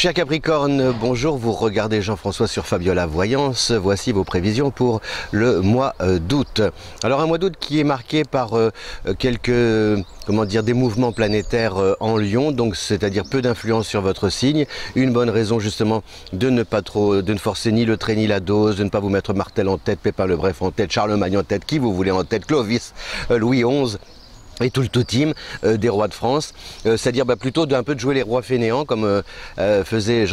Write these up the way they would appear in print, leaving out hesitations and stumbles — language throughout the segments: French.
Cher Capricorne, bonjour, vous regardez Jean-François sur Fabiola Voyance. Voici vos prévisions pour le mois d'août. Alors un mois d'août qui est marqué par des mouvements planétaires en Lion, donc c'est-à-dire peu d'influence sur votre signe. Une bonne raison justement de ne forcer ni le trait ni la dose, de ne pas vous mettre Martel en tête, Pépin le Bref en tête, Charlemagne en tête, qui vous voulez en tête, Clovis, Louis XI. Et tout le team des rois de France, c'est-à-dire plutôt d'un peu de jouer les rois fainéants comme faisaient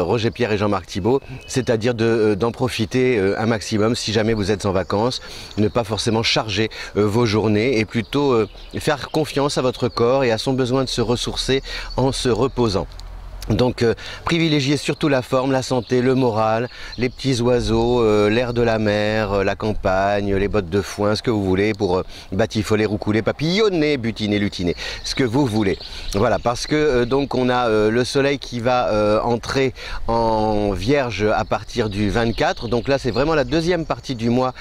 Roger Pierre et Jean-Marc Thibault, c'est-à-dire d'en profiter un maximum si jamais vous êtes en vacances, ne pas forcément charger vos journées et plutôt faire confiance à votre corps et à son besoin de se ressourcer en se reposant. Donc privilégiez surtout la forme, la santé, le moral, les petits oiseaux, l'air de la mer, la campagne, les bottes de foin, ce que vous voulez pour batifoler, roucouler, papillonner, butiner, lutiner, ce que vous voulez. Voilà, parce que donc on a le soleil qui va entrer en Vierge à partir du 24. Donc là c'est vraiment la deuxième partie du mois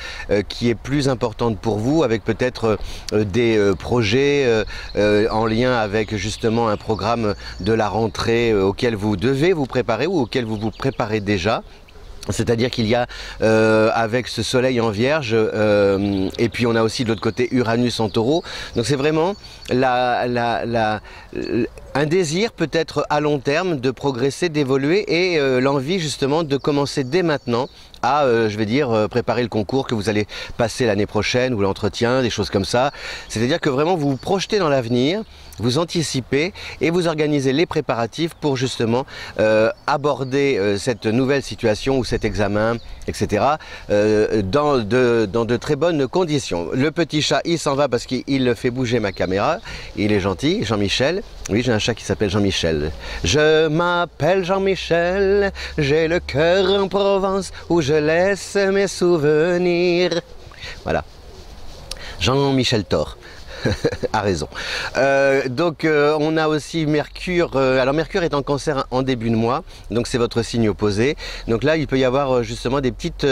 qui est plus importante pour vous, avec peut-être des projets en lien avec justement un programme de la rentrée auquel vous devez vous préparer ou auquel vous vous préparez déjà. C'est-à-dire qu'il y a avec ce soleil en Vierge et puis on a aussi de l'autre côté Uranus en Taureau. Donc c'est vraiment un désir peut-être à long terme de progresser, d'évoluer et l'envie justement de commencer dès maintenant à, préparer le concours que vous allez passer l'année prochaine ou l'entretien, des choses comme ça. C'est-à-dire que vraiment vous vous projetez dans l'avenir, vous anticipez et vous organisez les préparatifs pour justement aborder cette nouvelle situation ou cet examen, etc. Dans de très bonnes conditions. Le petit chat, il s'en va parce qu'il fait bouger ma caméra. Il est gentil, Jean-Michel. Oui, j'ai un chat qui s'appelle Jean-Michel. Je m'appelle Jean-Michel, j'ai le cœur en Provence où je laisse mes souvenirs. Voilà. Jean-Michel Thor. A raison. On a aussi Mercure. Alors Mercure est en Cancer en début de mois, donc c'est votre signe opposé. Donc là, il peut y avoir justement des petites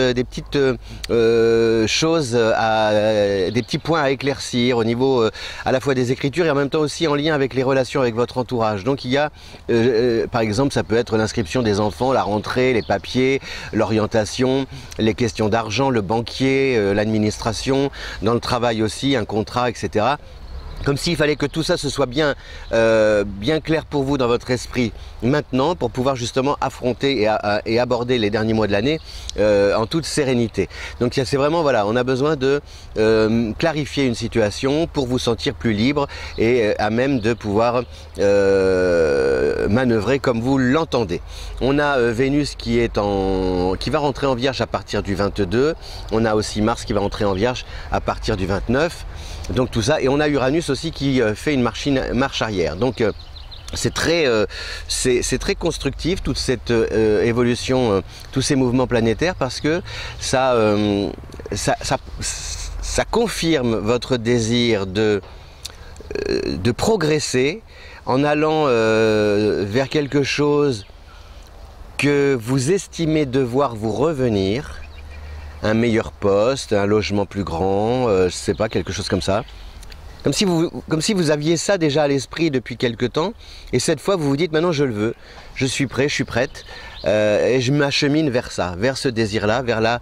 choses, des petits points à éclaircir au niveau à la fois des écritures et en même temps aussi en lien avec les relations avec votre entourage. Donc il y a, par exemple, ça peut être l'inscription des enfants, la rentrée, les papiers, l'orientation, les questions d'argent, le banquier, l'administration, dans le travail aussi, un contrat, etc. Comme s'il fallait que tout ça se soit bien clair pour vous dans votre esprit maintenant pour pouvoir justement affronter et aborder les derniers mois de l'année en toute sérénité. Donc c'est vraiment, voilà, on a besoin de clarifier une situation pour vous sentir plus libre et à même de pouvoir manœuvrer comme vous l'entendez. On a Vénus qui va rentrer en Vierge à partir du 22. On a aussi Mars qui va rentrer en Vierge à partir du 29. Donc tout ça, et on a Uranus aussi qui fait une marche arrière. Donc c'est très constructif toute cette évolution, tous ces mouvements planétaires, parce que ça confirme votre désir de progresser en allant vers quelque chose que vous estimez devoir vous revenir. Un meilleur poste, un logement plus grand, je sais pas, quelque chose comme ça. Comme si vous aviez ça déjà à l'esprit depuis quelque temps, et cette fois vous vous dites maintenant je le veux, je suis prêt, je suis prête, et je m'achemine vers ça, vers ce désir-là, vers la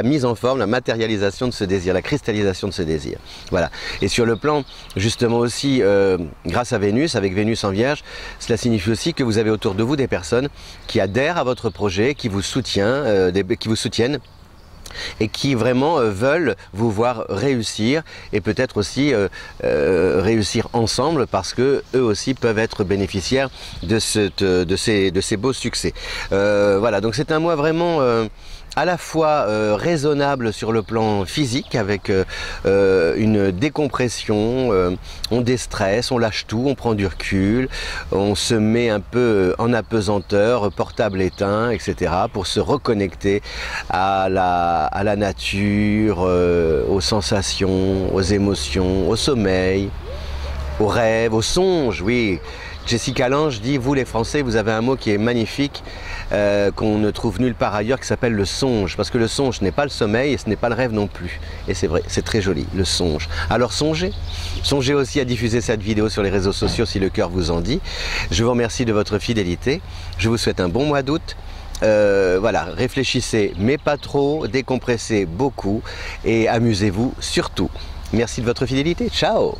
mise en forme, la matérialisation de ce désir, la cristallisation de ce désir. Voilà. Et sur le plan, justement aussi, grâce à Vénus, avec Vénus en Vierge, cela signifie aussi que vous avez autour de vous des personnes qui adhèrent à votre projet, qui vous soutiennent, et qui vraiment veulent vous voir réussir et peut-être aussi réussir ensemble, parce que eux aussi peuvent être bénéficiaires de ces beaux succès. Voilà, donc c'est un mois vraiment à la fois raisonnable sur le plan physique, avec une décompression, on déstresse, on lâche tout, on prend du recul, on se met un peu en apesanteur, portable éteint, etc. pour se reconnecter à la nature, aux sensations, aux émotions, au sommeil, aux rêves, aux songes, oui. Jessica Lange dit, vous les Français, vous avez un mot qui est magnifique, qu'on ne trouve nulle part ailleurs, qui s'appelle le songe. Parce que le songe n'est pas le sommeil et ce n'est pas le rêve non plus. Et c'est vrai, c'est très joli, le songe. Alors songez. Songez aussi à diffuser cette vidéo sur les réseaux sociaux si le cœur vous en dit. Je vous remercie de votre fidélité. Je vous souhaite un bon mois d'août. Voilà, réfléchissez, mais pas trop, décompressez beaucoup et amusez-vous surtout. Merci de votre fidélité. Ciao!